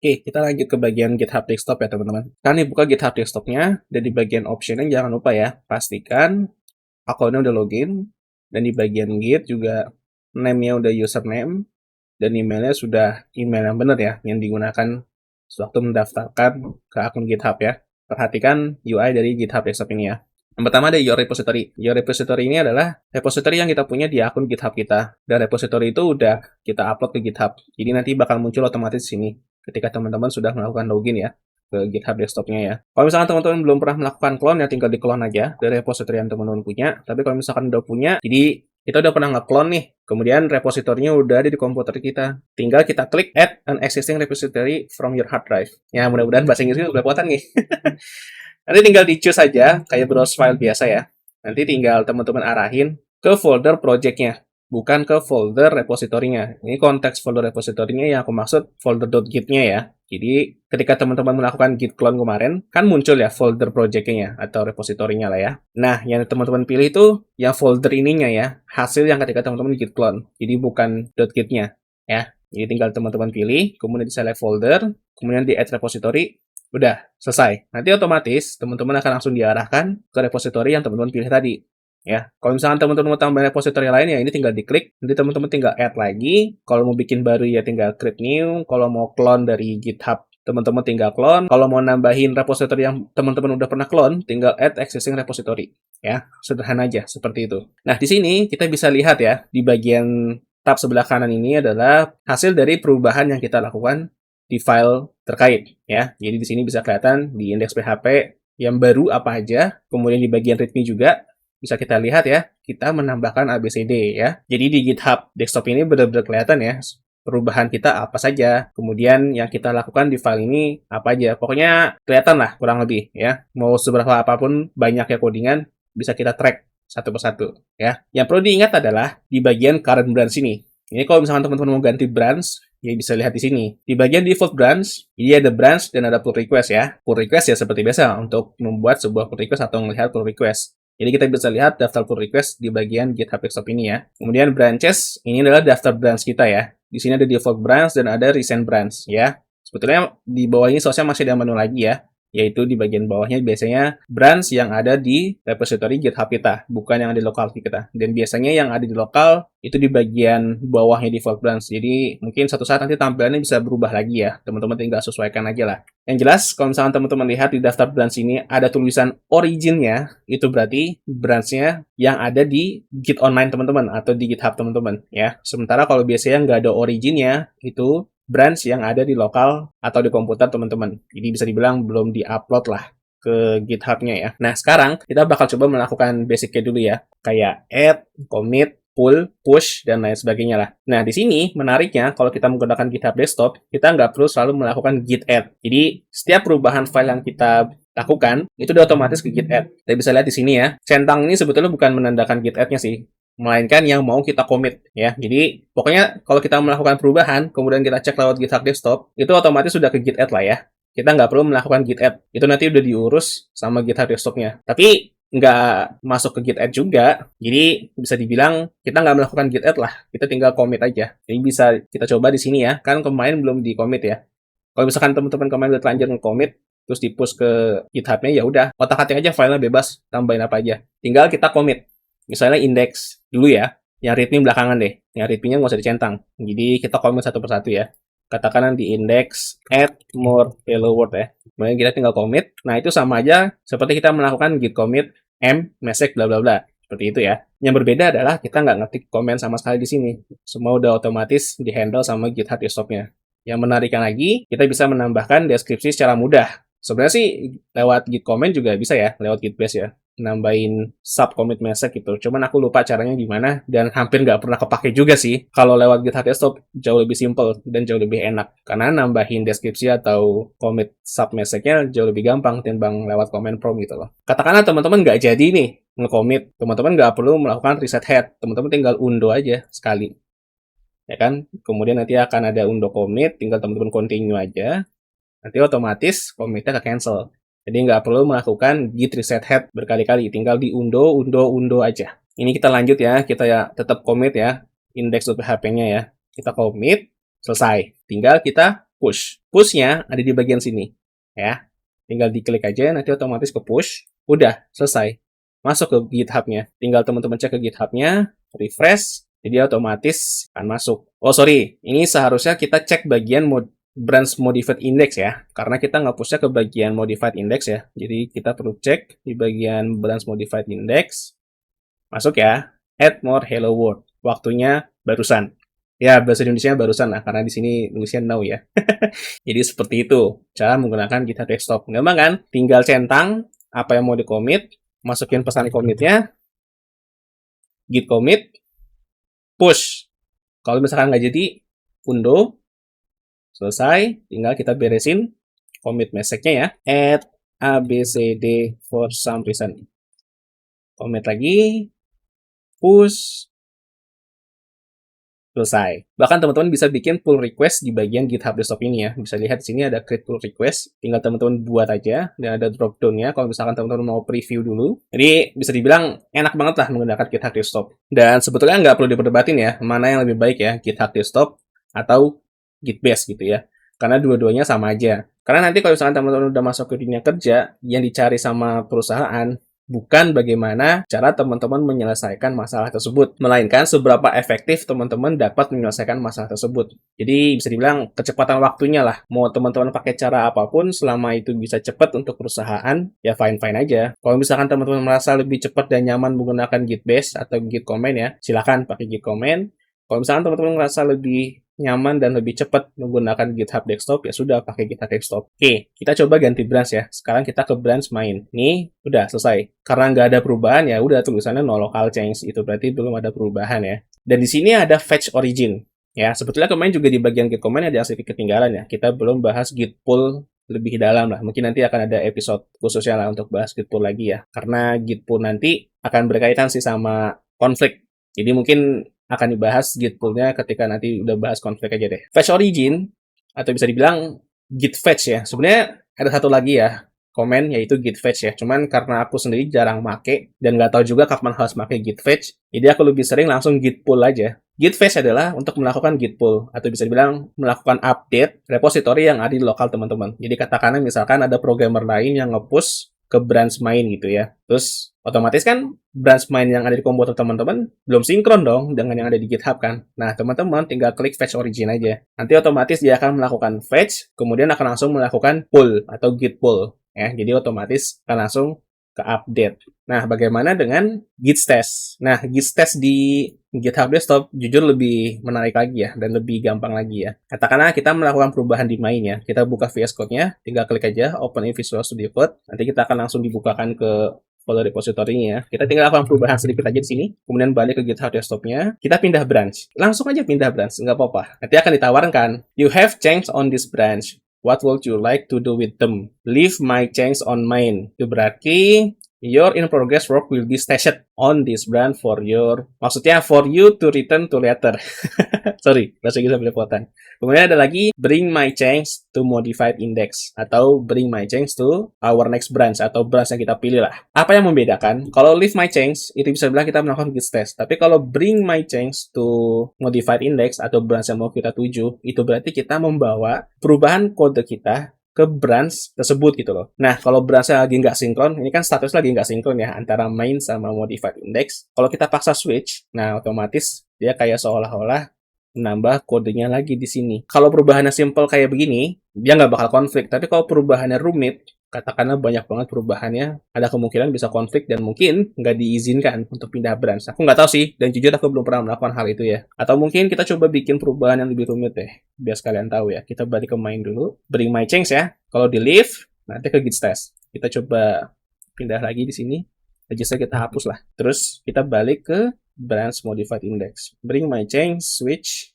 Oke, kita lanjut ke bagian GitHub Desktop ya teman-teman. Kita nih buka GitHub Desktopnya, dan di bagian optionnya jangan lupa ya, pastikan akunnya udah login, dan di bagian Git juga name-nya udah username, dan emailnya sudah email yang benar ya, yang digunakan sewaktu mendaftarkan ke akun GitHub ya. Perhatikan UI dari GitHub Desktop ini ya. Yang pertama ada Your Repository. Your Repository ini adalah repository yang kita punya di akun GitHub kita. Dan repository itu udah kita upload ke GitHub. Jadi nanti bakal muncul otomatis di sini ketika teman-teman sudah melakukan login ya ke GitHub Desktopnya ya. Kalau misalkan teman-teman belum pernah melakukan clone, ya tinggal di-clone aja dari repository yang teman-teman punya. Tapi kalau misalkan udah punya, jadi kita udah pernah nge-clone nih, kemudian repositorinya udah ada di komputer kita. Tinggal kita klik Add an existing repository from your hard drive. Ya, mudah-mudahan bahasa Inggrisnya udah kuatan nih. Nanti tinggal di-choose aja, kayak browse file biasa ya. Nanti tinggal teman-teman arahin ke folder project-nya, bukan ke folder repositorinya. Ini konteks folder repositorinya yang aku maksud folder.git-nya ya. Jadi, ketika teman-teman melakukan git clone kemarin, kan muncul ya folder project-nya atau repositorinya lah ya. Nah, yang teman-teman pilih itu yang folder ininya ya, hasil yang ketika teman-teman git clone. Jadi, bukan .git-nya ya. Jadi, tinggal teman-teman pilih, kemudian di select folder, kemudian di add repository, udah, selesai. Nanti otomatis teman-teman akan langsung diarahkan ke repository yang teman-teman pilih tadi. Ya, kalau misalkan teman-teman mau tambahin repository lain ya ini tinggal diklik, nanti teman-teman tinggal add lagi. Kalau mau bikin baru ya tinggal create new. Kalau mau clone dari GitHub, teman-teman tinggal clone. Kalau mau nambahin repository yang teman-teman udah pernah clone, tinggal add existing repository. Ya, sederhana aja seperti itu. Nah, di sini kita bisa lihat ya, di bagian tab sebelah kanan ini adalah hasil dari perubahan yang kita lakukan di file terkait ya. Jadi di sini bisa kelihatan di indeks PHP yang baru apa aja, kemudian di bagian readme juga bisa kita lihat ya, kita menambahkan ABCD ya. Jadi di GitHub Desktop ini benar-benar kelihatan ya perubahan kita apa saja, kemudian yang kita lakukan di file ini apa aja. Pokoknya kelihatan lah kurang lebih ya. Mau seberapa apapun banyaknya codingan bisa kita track satu persatu ya. Yang perlu diingat adalah di bagian current branch ini. Ini kalau misalkan teman-teman mau ganti branch, ya bisa lihat di sini. Di bagian default branch, ini ada branch dan ada pull request ya. Pull request ya seperti biasa untuk membuat sebuah pull request atau melihat pull request. Jadi kita bisa lihat daftar pull request di bagian GitHub Desktop ini ya. Kemudian branches, ini adalah daftar branch kita ya. Di sini ada default branch dan ada recent branch ya. Sebetulnya di bawah ini source-nya masih ada menu lagi ya. Yaitu di bagian bawahnya biasanya branch yang ada di repository GitHub kita, bukan yang ada di lokal kita. Dan biasanya yang ada di lokal itu di bagian bawahnya default branch. Jadi mungkin suatu saat nanti tampilannya bisa berubah lagi ya. Teman-teman tinggal sesuaikan aja lah. Yang jelas, kalau misalkan teman-teman lihat di daftar branch ini ada tulisan origin-nya, itu berarti branch-nya yang ada di Git Online teman-teman atau di GitHub teman-teman ya. Sementara kalau biasanya nggak ada origin-nya, itu branch yang ada di lokal atau di komputer teman-teman. Jadi bisa dibilang belum di-upload lah ke GitHub-nya ya. Nah, sekarang kita bakal coba melakukan basic-nya dulu ya. Kayak add, commit, pull, push, dan lain sebagainya lah. Nah, di sini menariknya kalau kita menggunakan GitHub Desktop, kita nggak perlu selalu melakukan git add. Jadi, setiap perubahan file yang kita lakukan, itu udah otomatis ke git add. Kita bisa lihat di sini ya. Centang ini sebetulnya bukan menandakan git add-nya sih, melainkan yang mau kita commit ya. Jadi pokoknya kalau kita melakukan perubahan kemudian kita cek lewat GitHub Desktop itu otomatis sudah ke git add lah ya. Kita nggak perlu melakukan git add, itu nanti udah diurus sama GitHub Desktopnya. Tapi nggak masuk ke git add juga, jadi bisa dibilang kita nggak melakukan git add lah, kita tinggal commit aja. Jadi bisa kita coba di sini ya, kan kemarin belum di commit ya. Kalau misalkan teman-teman kemarin udah terlanjur nge-commit terus di-push ke GitHub-nya, ya udah otak-atik aja filenya bebas, tambahin apa aja. Tinggal kita commit. Misalnya index dulu ya, yang readme belakangan deh. Yang readme-nya nggak usah dicentang. Jadi kita commit satu persatu ya. Katakan di index add more hello world ya. Kemudian kita tinggal commit. Nah, itu sama aja seperti kita melakukan git commit message bla bla bla. Seperti itu ya. Yang berbeda adalah kita nggak ngetik komen sama sekali di sini. Semua udah otomatis di-handle sama GitHub Desktop-nya. Yang menariknya lagi, kita bisa menambahkan deskripsi secara mudah. Sebenarnya sih lewat git comment juga bisa ya, lewat git bash ya. Nambahin sub commit message gitu. Cuman aku lupa caranya gimana dan hampir nggak pernah kepake juga sih. Kalau lewat GitHub Desktop jauh lebih simple dan jauh lebih enak. Karena nambahin deskripsi atau commit sub message-nya jauh lebih gampang timbang lewat comment prompt gitu loh. Katakanlah teman-teman nggak jadi nih nge-commit. Teman-teman nggak perlu melakukan reset head. Teman-teman tinggal undo aja sekali. Ya kan? Kemudian nanti akan ada undo commit, tinggal teman-teman continue aja. Nanti otomatis commit-nya ke-cancel. Jadi nggak perlu melakukan git reset head berkali-kali, tinggal undo aja. Ini kita lanjut ya, kita ya tetap commit ya, index.php-nya ya. Kita commit, selesai. Tinggal kita push. Push-nya ada di bagian sini, ya. Tinggal diklik aja, nanti otomatis ke push. Udah, selesai. Masuk ke GitHub-nya. Tinggal teman-teman cek ke GitHub-nya, refresh, jadi otomatis akan masuk. Oh, sorry. Ini seharusnya kita cek bagian branch modified index ya. Karena kita nggak push-nya ke bagian modified index ya. Jadi kita perlu cek di bagian branch modified index. Masuk ya. Add more hello world. Waktunya barusan. Ya, bahasa Indonesia barusan lah, karena di sini nulisnya now ya. Jadi seperti itu cara menggunakan GitHub Desktop. Gampang kan? Tinggal centang apa yang mau di-commit, masukin pesan commit-nya, git commit, push. Kalau misalkan nggak jadi, undo, selesai, tinggal kita beresin commit message-nya ya. Add abcd for some reason. Commit lagi, push, selesai. Bahkan teman-teman bisa bikin pull request di bagian GitHub Desktop ini ya. Bisa lihat di sini ada create pull request. Tinggal teman-teman buat aja dan ada drop down-nya kalau misalkan teman-teman mau preview dulu. Jadi bisa dibilang enak banget lah menggunakan GitHub Desktop. Dan sebetulnya nggak perlu diperdebatin ya, mana yang lebih baik ya, GitHub Desktop atau Gitbase gitu ya. Karena dua-duanya sama aja. Karena nanti kalau misalkan teman-teman udah masuk ke dunia kerja, yang dicari sama perusahaan bukan bagaimana cara teman-teman menyelesaikan masalah tersebut, melainkan seberapa efektif teman-teman dapat menyelesaikan masalah tersebut. Jadi bisa dibilang kecepatan waktunya lah. Mau teman-teman pakai cara apapun, selama itu bisa cepat untuk perusahaan, ya fine-fine aja. Kalau misalkan teman-teman merasa lebih cepat dan nyaman menggunakan Gitbase atau Git Command ya, silakan pakai Git Command. Kalau misalkan teman-teman merasa lebih nyaman dan lebih cepat menggunakan GitHub Desktop, ya sudah pakai GitHub Desktop. Oke, kita coba ganti branch ya. Sekarang kita ke branch main. Nih, udah selesai. Karena nggak ada perubahan ya, udah tulisannya no local change. Itu berarti belum ada perubahan ya. Dan di sini ada fetch origin. Ya, sebetulnya kemarin juga di bagian git command ada sedikit ketinggalan ya. Kita belum bahas git pull lebih dalam lah. Mungkin nanti akan ada episode khususnya lah untuk bahas git pull lagi ya. Karena git pull nanti akan berkaitan sih sama konflik. Jadi mungkin akan dibahas git pull-nya ketika nanti udah bahas konflik aja deh. Fetch origin, atau bisa dibilang git fetch ya. Sebenarnya ada satu lagi ya, komen, yaitu git fetch ya. Cuman karena aku sendiri jarang make, dan nggak tahu juga kapan harus make git fetch, jadi aku lebih sering langsung git pull aja. Git fetch adalah untuk melakukan git pull, atau bisa dibilang melakukan update repository yang ada di lokal teman-teman. Jadi katakanlah misalkan ada programmer lain yang nge-push ke branch main gitu ya. Terus otomatis kan branch main yang ada di komputer teman-teman belum sinkron dong dengan yang ada di GitHub kan. Nah, teman-teman tinggal klik fetch origin aja. Nanti otomatis dia akan melakukan fetch, kemudian akan langsung melakukan pull atau git pull. Ya, jadi otomatis akan langsung ke update. Nah, bagaimana dengan git stash? Nah, git stash di GitHub Desktop jujur lebih menarik lagi ya, dan lebih gampang lagi ya. Katakanlah kita melakukan perubahan di main ya. Kita buka VS Code-nya, tinggal klik aja Open in Visual Studio Code. Nanti kita akan langsung dibukakan ke folder repository-nya ya. Kita tinggal lakukan perubahan sedikit aja di sini, kemudian balik ke GitHub Desktop-nya. Kita pindah branch. Langsung aja pindah branch, nggak apa-apa. Nanti akan ditawarkan, you have changed on this branch. What would you like to do with them? Leave my change on mine. Itu berarti your in progress work will be stashed on this branch for you to return to later. Sorry, bahasa Inggris belepotan. Kemudian ada lagi bring my change to modified index atau bring my change to our next branch atau branch yang kita pilih lah. Apa yang membedakan? Kalau leave my change itu bisa bilang kita melakukan git stash. Tapi kalau bring my change to modified index atau branch yang mau kita tuju, itu berarti kita membawa perubahan kode kita ke branch tersebut gitu loh. Nah, kalau branch-nya lagi nggak sinkron, ini kan status lagi nggak sinkron ya, antara main sama modified index. Kalau kita paksa switch, nah otomatis dia kayak seolah-olah menambah kodenya lagi di sini. Kalau perubahannya simple kayak begini, dia nggak bakal konflik. Tapi kalau perubahannya rumit, katakanlah banyak banget perubahannya, ada kemungkinan bisa konflik dan mungkin nggak diizinkan untuk pindah branch. Aku nggak tahu sih, dan jujur aku belum pernah melakukan hal itu ya. Atau mungkin kita coba bikin perubahan yang lebih rumit deh, biar kalian tahu ya. Kita balik ke main dulu, bring my change ya. Kalau di leave, nanti ke git stash. Kita coba pindah lagi di sini, register kita hapus lah. Terus kita balik ke branch modified index. Bring my change, switch.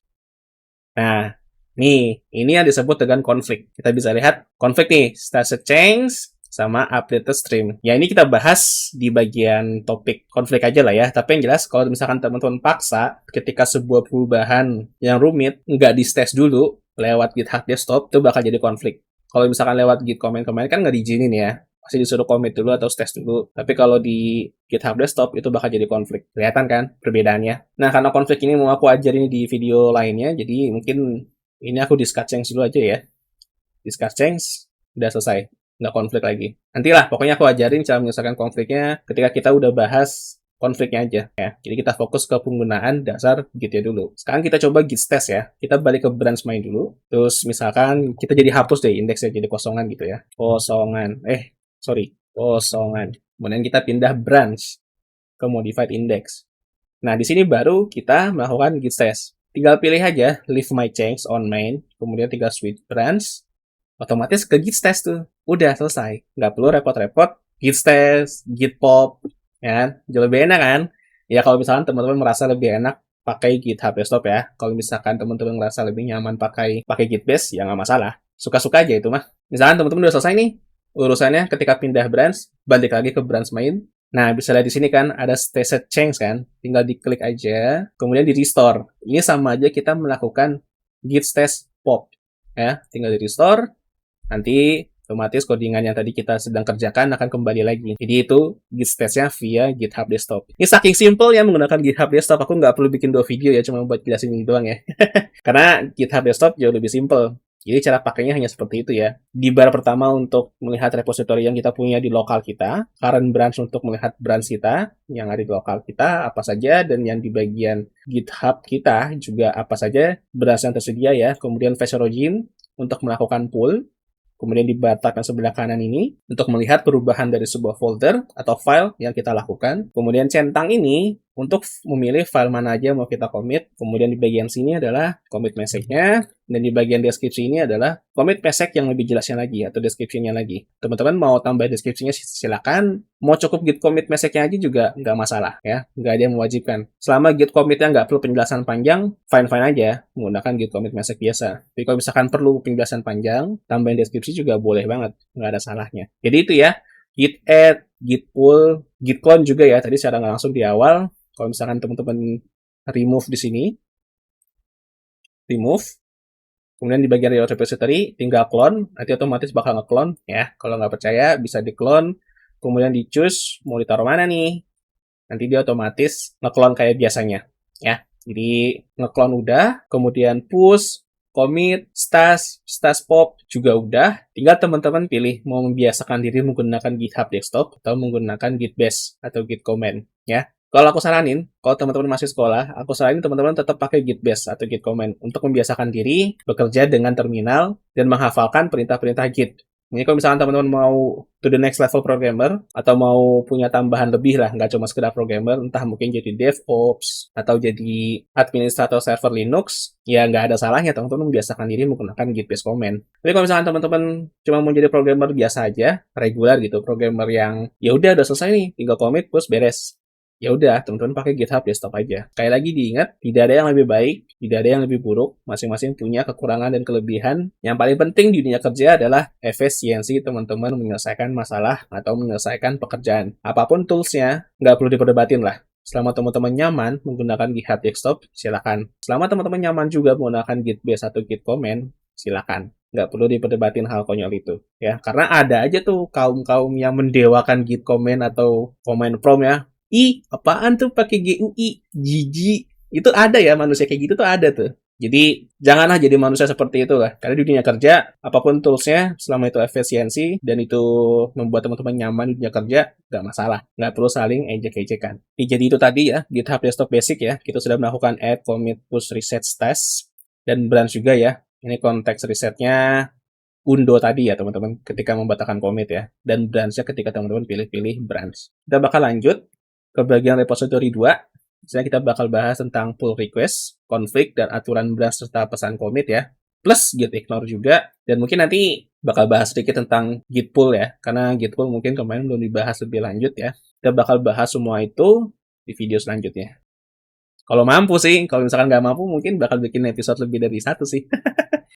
Nah, nih, ini yang disebut dengan konflik. Kita bisa lihat konflik nih, status change sama updated stream. Ya, ini kita bahas di bagian topik konflik aja lah ya. Tapi yang jelas, kalau misalkan teman-teman paksa ketika sebuah perubahan yang rumit nggak di stash dulu lewat GitHub Desktop, itu bakal jadi konflik. Kalau misalkan lewat Git command kemarin kan nggak diizinin ya. Masih disuruh commit dulu atau stash dulu. Tapi kalau di GitHub Desktop itu bakal jadi konflik. Kelihatan kan perbedaannya? Nah, karena konflik ini mau aku ajarin di video lainnya, jadi mungkin Ini aku discard change dulu aja ya. Discard change, udah selesai. Nggak konflik lagi. Nantilah, pokoknya aku ajarin cara menyelesaikan konfliknya ketika kita udah bahas konfliknya aja ya. Jadi kita fokus ke penggunaan dasar Git-nya dulu. Sekarang kita coba Git test ya. Kita balik ke branch main dulu. Terus misalkan kita jadi hapus deh indeksnya jadi kosongan gitu ya. Kosongan. Kosongan. Kemudian kita pindah branch ke modified index. Nah, di sini baru kita melakukan Git test. Tinggal pilih aja leave my change on main, kemudian tinggal switch branch, otomatis ke git test tuh. Udah selesai. Nggak perlu repot-repot git test, git pop, ya. Jauh lebih enak kan? Ya kalau misalkan teman-teman merasa lebih enak pakai GitHub Desktop ya. Kalau misalkan teman-teman merasa lebih nyaman pakai Gitbase, ya nggak masalah. Suka-suka aja itu mah. Misalkan teman-teman udah selesai nih urusannya ketika pindah branch, balik lagi ke branch main. Nah, bisa lihat di sini kan ada state change kan. Tinggal diklik aja, kemudian di restore. Ini sama aja kita melakukan git test pop. Ya, tinggal di restore. Nanti otomatis codingan yang tadi kita sedang kerjakan akan kembali lagi. Jadi itu git testnya via GitHub Desktop. Ini saking simple ya menggunakan GitHub Desktop. Aku nggak perlu bikin 2 video ya, cuma buat jelasin ini doang ya. Karena GitHub Desktop jauh lebih simple. Jadi cara pakainya hanya seperti itu ya. Di bar pertama untuk melihat repository yang kita punya di lokal kita, current branch untuk melihat branch kita yang ada di lokal kita apa saja, dan yang di bagian GitHub kita juga apa saja branch yang tersedia ya. Kemudian fetch origin untuk melakukan pull. Kemudian di bar tab yang sebelah kanan ini untuk melihat perubahan dari sebuah folder atau file yang kita lakukan. Kemudian centang ini untuk memilih file mana aja mau kita commit. Kemudian di bagian sini adalah commit message-nya. Dan di bagian deskripsi ini adalah commit message yang lebih jelasnya lagi atau deskripsinya lagi. Teman-teman mau tambah deskripsinya silakan. Mau cukup git commit message-nya aja juga nggak masalah ya. Nggak ada yang mewajibkan. Selama git commit-nya nggak perlu penjelasan panjang, fine-fine aja menggunakan git commit message biasa. Tapi kalau misalkan perlu penjelasan panjang, tambahin deskripsi juga boleh banget. Nggak ada salahnya. Jadi itu ya, git add, git pull, git clone juga ya. Tadi secara nggak langsung di awal. Kalau misalkan teman-teman remove di sini, remove, kemudian di bagian repository tinggal clone, nanti otomatis bakal nge-clone ya. Kalau nggak percaya bisa di-clone, kemudian di-choose mau ditaruh mana nih. Nanti dia otomatis nge-clone kayak biasanya ya. Jadi nge-clone udah, kemudian push, commit, stash pop juga udah. Tinggal teman-teman pilih mau membiasakan diri menggunakan GitHub Desktop atau menggunakan Gitbase atau Git Command ya. Kalau aku saranin, kalau teman-teman masih sekolah, aku saranin teman-teman tetap pakai Gitbase atau Git Command untuk membiasakan diri bekerja dengan terminal dan menghafalkan perintah-perintah Git. Ini kalau misalkan teman-teman mau to the next level programmer atau mau punya tambahan lebih lah, nggak cuma sekedar programmer, entah mungkin jadi DevOps atau jadi administrator server Linux, ya nggak ada salahnya teman-teman membiasakan diri menggunakan Git-based command. Tapi kalau misalkan teman-teman cuma mau jadi programmer biasa aja, regular gitu, programmer yang ya udah selesai nih, tinggal commit terus beres. Ya udah, teman-teman pakai GitHub Desktop aja. Sekali lagi diingat, tidak ada yang lebih baik, tidak ada yang lebih buruk. Masing-masing punya kekurangan dan kelebihan. Yang paling penting di dunia kerja adalah efisiensi teman-teman menyelesaikan masalah atau menyelesaikan pekerjaan. Apapun toolsnya, nggak perlu diperdebatin lah. Selama teman-teman nyaman menggunakan GitHub Desktop, silakan. Selama teman-teman nyaman juga menggunakan Gitbase atau Git Command, silakan. Nggak perlu diperdebatin hal konyol itu. Ya, karena ada aja tuh kaum-kaum yang mendewakan Git Command atau command prompt ya. Apaan tuh pakai GUI? Jijik. Itu ada ya manusia kayak gitu tuh ada tuh. Jadi janganlah jadi manusia seperti itu lah. Karena di dunia kerja, apapun toolsnya, selama itu efisiensi dan itu membuat teman-teman nyaman di dunia kerja, nggak masalah. Nggak perlu saling ejek-ejekan. Jadi itu tadi ya, GitHub Desktop Basic ya. Kita sudah melakukan add, commit, push, reset, stash, dan branch juga ya. Ini konteks resetnya undo tadi ya teman-teman ketika membatalkan commit ya. Dan branch-nya ketika teman-teman pilih-pilih branch. Kita bakal lanjut ke bagian repository 2, misalnya kita bakal bahas tentang pull request, config, dan aturan branch serta pesan commit ya. Plus git ignore juga, dan mungkin nanti bakal bahas sedikit tentang git pull ya, karena git pull mungkin kemarin belum dibahas lebih lanjut ya. Kita bakal bahas semua itu di video selanjutnya. Kalau mampu sih, kalau misalkan nggak mampu mungkin bakal bikin episode lebih dari satu sih.